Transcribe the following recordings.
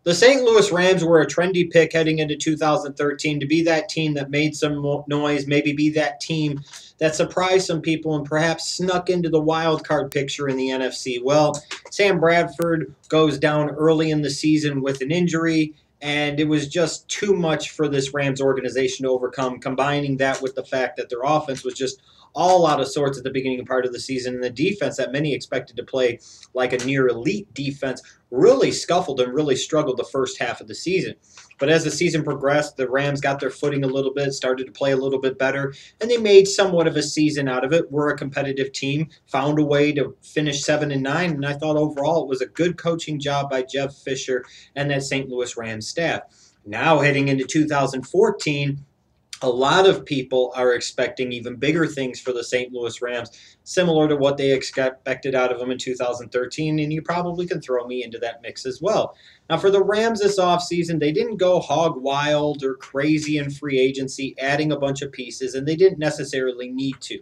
The St. Louis Rams were a trendy pick heading into 2013 to be that team that made some noise, maybe be that team that surprised some people and perhaps snuck into the wild card picture in the NFC. Well, Sam Bradford goes down early in the season with an injury, and it was just too much for this Rams organization to overcome, combining that with the fact that their offense was just all out of sorts at the beginning part of the season, and the defense that many expected to play like a near elite defense really scuffled and really struggled the first half of the season. But as the season progressed, the Rams got their footing a little bit, started to play a little bit better, and they made somewhat of a season out of it. We're a competitive team, found a way to finish 7-9, and I thought overall it was a good coaching job by Jeff Fisher and that St. Louis Rams staff. Now heading into 2014, a lot of people are expecting even bigger things for the St. Louis Rams, similar to what they expected out of them in 2013, and you probably can throw me into that mix as well. Now, for the Rams this offseason, they didn't go hog wild or crazy in free agency, adding a bunch of pieces, and they didn't necessarily need to.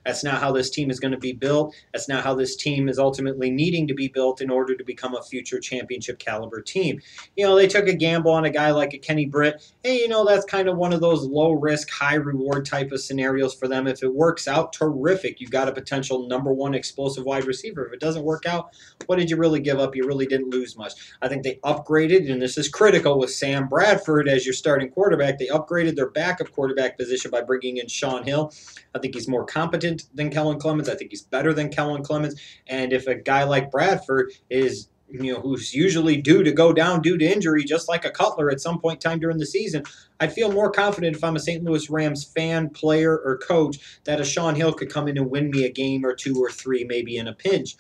That's not how this team is going to be built. That's not how this team is ultimately needing to be built in order to become a future championship caliber team. They took a gamble on a guy like a Kenny Britt. Hey, that's kind of one of those low risk, high reward type of scenarios for them. If it works out, terrific. You've got a potential number one explosive wide receiver. If it doesn't work out, what did you really give up? You really didn't lose much. I think they upgraded, and this is critical with Sam Bradford as your starting quarterback. They upgraded their backup quarterback position by bringing in Shaun Hill. I think he's more competent than Kellen Clemens. I think he's better than Kellen Clemens. And if a guy like Bradford is, who's usually due to go down due to injury, just like a Cutler at some point in time during the season, I feel more confident if I'm a St. Louis Rams fan, player, or coach that a Shaun Hill could come in and win me a game or two or three, maybe in a pinch.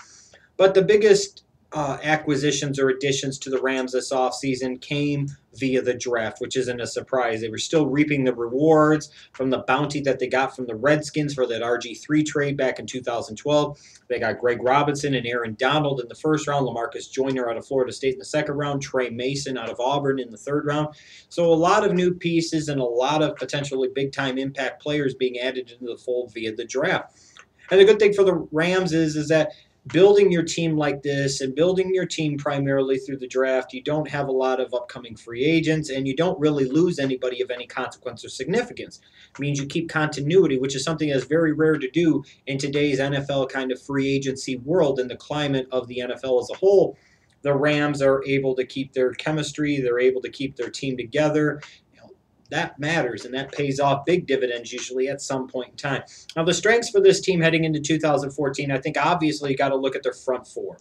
But the biggest acquisitions or additions to the Rams this offseason came via the draft, which isn't a surprise. They were still reaping the rewards from the bounty that they got from the Redskins for that RG3 trade back in 2012. They got Greg Robinson and Aaron Donald in the first round, Lamarcus Joyner out of Florida State in the second round, Trey Mason out of Auburn in the third round. So a lot of new pieces and a lot of potentially big-time impact players being added into the fold via the draft. And the good thing for the Rams is that building your team like this and building your team primarily through the draft, you don't have a lot of upcoming free agents and you don't really lose anybody of any consequence or significance. It means you keep continuity, which is something that's very rare to do in today's NFL kind of free agency world and the climate of the NFL as a whole. The Rams are able to keep their chemistry. They're able to keep their team together. That matters, and that pays off big dividends usually at some point in time. Now, the strengths for this team heading into 2014, I think obviously you got to look at their front four.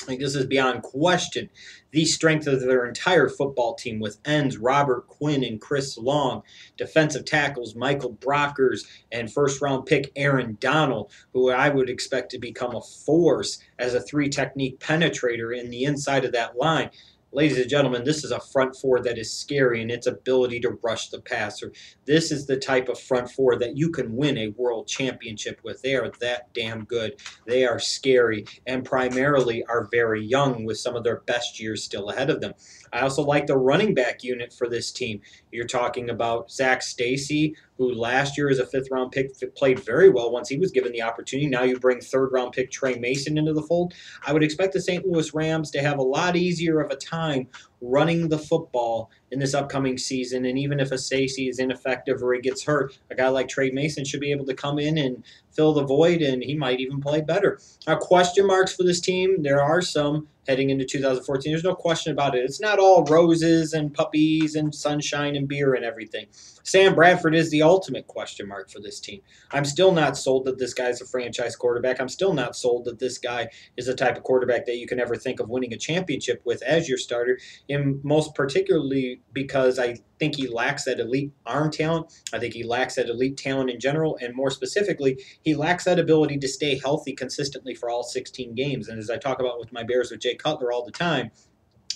I think this is beyond question the strength of their entire football team with ends Robert Quinn and Chris Long, defensive tackles Michael Brockers, and first-round pick Aaron Donald, who I would expect to become a force as a three-technique penetrator in the inside of that line. Ladies and gentlemen, this is a front four that is scary in its ability to rush the passer. This is the type of front four that you can win a world championship with. They are that damn good. They are scary and primarily are very young with some of their best years still ahead of them. I also like the running back unit for this team. You're talking about Zach Stacy, who last year as a fifth-round pick played very well once he was given the opportunity. Now you bring third-round pick Trey Mason into the fold. I would expect the St. Louis Rams to have a lot easier of a time running the football in this upcoming season. And even if a Stacy is ineffective or he gets hurt, a guy like Trey Mason should be able to come in and fill the void, and he might even play better. Now, question marks for this team, there are some heading into 2014. There's no question about it. It's not all roses and puppies and sunshine and beer and everything. Sam Bradford is the ultimate question mark for this team. I'm still not sold that this guy's a franchise quarterback. I'm still not sold that this guy is the type of quarterback that you can ever think of winning a championship with as your starter, and most particularly because I think he lacks that elite arm talent. I think he lacks that elite talent in general, and more specifically, he lacks that ability to stay healthy consistently for all 16 games. And as I talk about with my Bears with Jay Cutler all the time,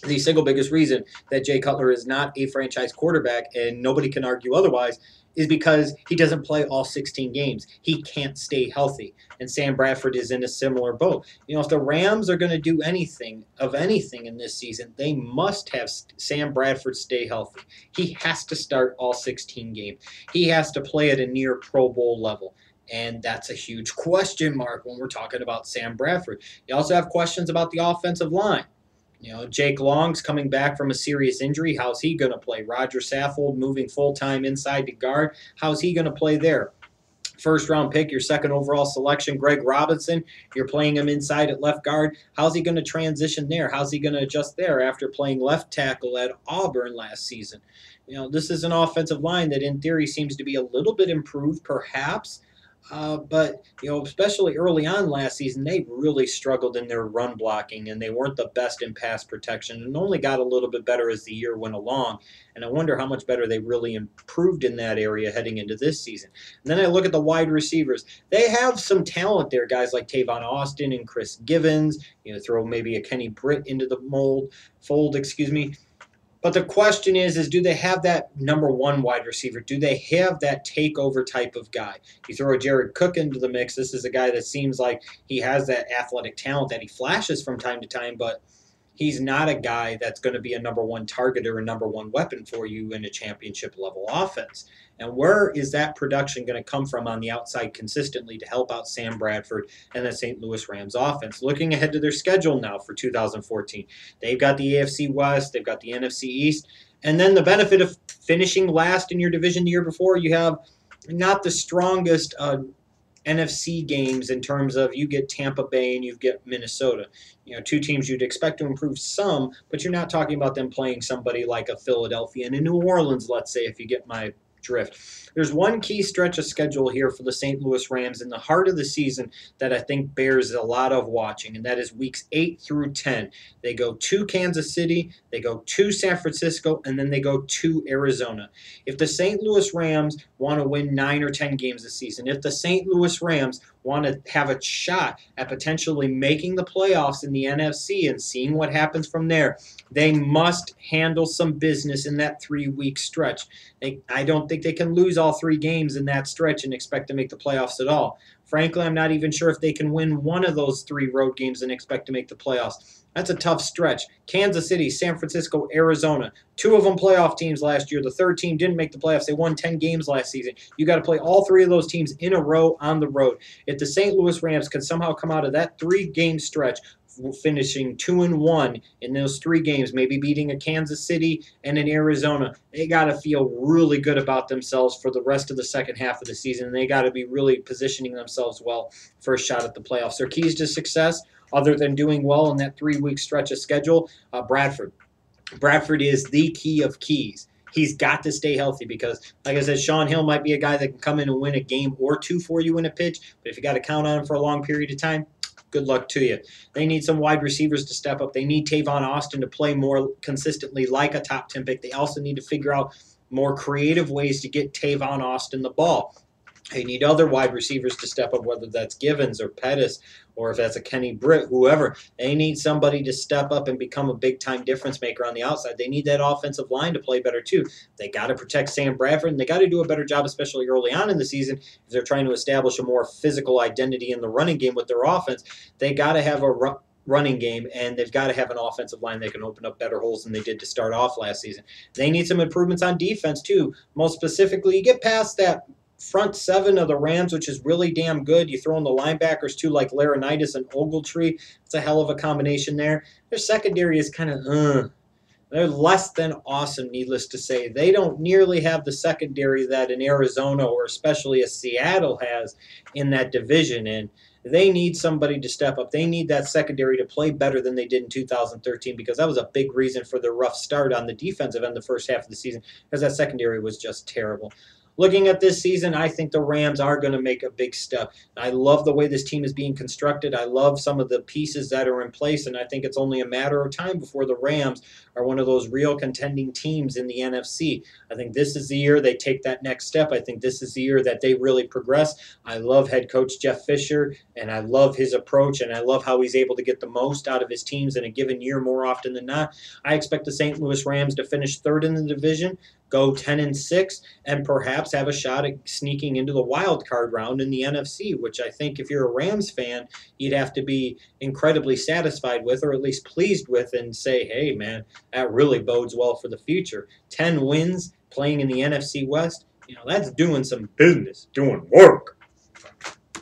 the single biggest reason that Jay Cutler is not a franchise quarterback, and nobody can argue otherwise, is because he doesn't play all 16 games. He can't stay healthy. And Sam Bradford is in a similar boat. If the Rams are going to do anything in this season, they must have Sam Bradford stay healthy. He has to start all 16 games. He has to play at a near Pro Bowl level. And that's a huge question mark when we're talking about Sam Bradford. You also have questions about the offensive line. Jake Long's coming back from a serious injury. How's he going to play? Roger Saffold moving full-time inside to guard. How's he going to play there? First round pick, your second overall selection, Greg Robinson. You're playing him inside at left guard. How's he going to transition there? How's he going to adjust there after playing left tackle at Auburn last season? This is an offensive line that in theory seems to be a little bit improved, perhaps. But especially early on last season, they really struggled in their run blocking, and they weren't the best in pass protection, and only got a little bit better as the year went along. And I wonder how much better they really improved in that area heading into this season. And then I look at the wide receivers; they have some talent there, guys like Tavon Austin and Chris Givens. Throw maybe a Kenny Britt into the fold. But the question is do they have that number one wide receiver? Do they have that takeover type of guy? You throw a Jared Cook into the mix. This is a guy that seems like he has that athletic talent that he flashes from time to time, but he's not a guy that's going to be a number one target or a number one weapon for you in a championship level offense. And where is that production going to come from on the outside consistently to help out Sam Bradford and the St. Louis Rams offense? Looking ahead to their schedule now for 2014, they've got the AFC West, they've got the NFC East, and then the benefit of finishing last in your division the year before, you have not the strongest NFC games in terms of you get Tampa Bay and you get Minnesota. Two teams you'd expect to improve some, but you're not talking about them playing somebody like a Philadelphia and a New Orleans, let's say, if you get my drift. There's one key stretch of schedule here for the St. Louis Rams in the heart of the season that I think bears a lot of watching, and that is weeks 8 through 10. They go to Kansas City, they go to San Francisco, and then they go to Arizona. If the St. Louis Rams want to win 9 or 10 games this season, if the St. Louis Rams want to have a shot at potentially making the playoffs in the NFC and seeing what happens from there, they must handle some business in that 3-week stretch. I don't think they can lose all 3 games in that stretch and expect to make the playoffs at all. Frankly, I'm not even sure if they can win one of those 3 road games and expect to make the playoffs. That's a tough stretch. Kansas City, San Francisco, Arizona. 2 of them playoff teams last year. The third team didn't make the playoffs. They won 10 games last season. You got to play all 3 of those teams in a row on the road. If the St. Louis Rams can somehow come out of that 3-game stretch finishing 2-1 in those 3 games, maybe beating a Kansas City and an Arizona, they got to feel really good about themselves for the rest of the second half of the season. They got to be really positioning themselves well for a shot at the playoffs. Their keys to success, other than doing well in that 3-week stretch of schedule, Bradford. Bradford is the key of keys. He's got to stay healthy because, like I said, Shaun Hill might be a guy that can come in and win a game or 2 for you in a pitch, but if you got to count on him for a long period of time, good luck to you. They need some wide receivers to step up. They need Tavon Austin to play more consistently like a top 10 pick. They also need to figure out more creative ways to get Tavon Austin the ball. They need other wide receivers to step up, whether that's Givens or Pettis or if that's a Kenny Britt, whoever. They need somebody to step up and become a big-time difference maker on the outside. They need that offensive line to play better, too. They got to protect Sam Bradford, and they got to do a better job, especially early on in the season, if they're trying to establish a more physical identity in the running game with their offense. They got to have a running game, and they've got to have an offensive line that can open up better holes than they did to start off last season. They need some improvements on defense, too. Most specifically, you get past that front 7 of the Rams, which is really damn good. You throw in the linebackers, too, like Laurinaitis and Ogletree. It's a hell of a combination there. Their secondary is kind of, they're less than awesome, needless to say. They don't nearly have the secondary that an Arizona or especially a Seattle has in that division, and they need somebody to step up. They need that secondary to play better than they did in 2013 because that was a big reason for their rough start on the defensive end the first half of the season because that secondary was just terrible. Looking at this season, I think the Rams are going to make a big step. I love the way this team is being constructed. I love some of the pieces that are in place, and I think it's only a matter of time before the Rams are one of those real contending teams in the NFC. I think this is the year they take that next step. I think this is the year that they really progress. I love head coach Jeff Fisher, and I love his approach, and I love how he's able to get the most out of his teams in a given year more often than not. I expect the St. Louis Rams to finish 3rd in the division, go 10-6, and perhaps have a shot at sneaking into the wild card round in the NFC, which I think if you're a Rams fan, you'd have to be incredibly satisfied with, or at least pleased with, and say, hey, man, that really bodes well for the future. 10 wins, playing in the NFC West, that's doing some business, doing work.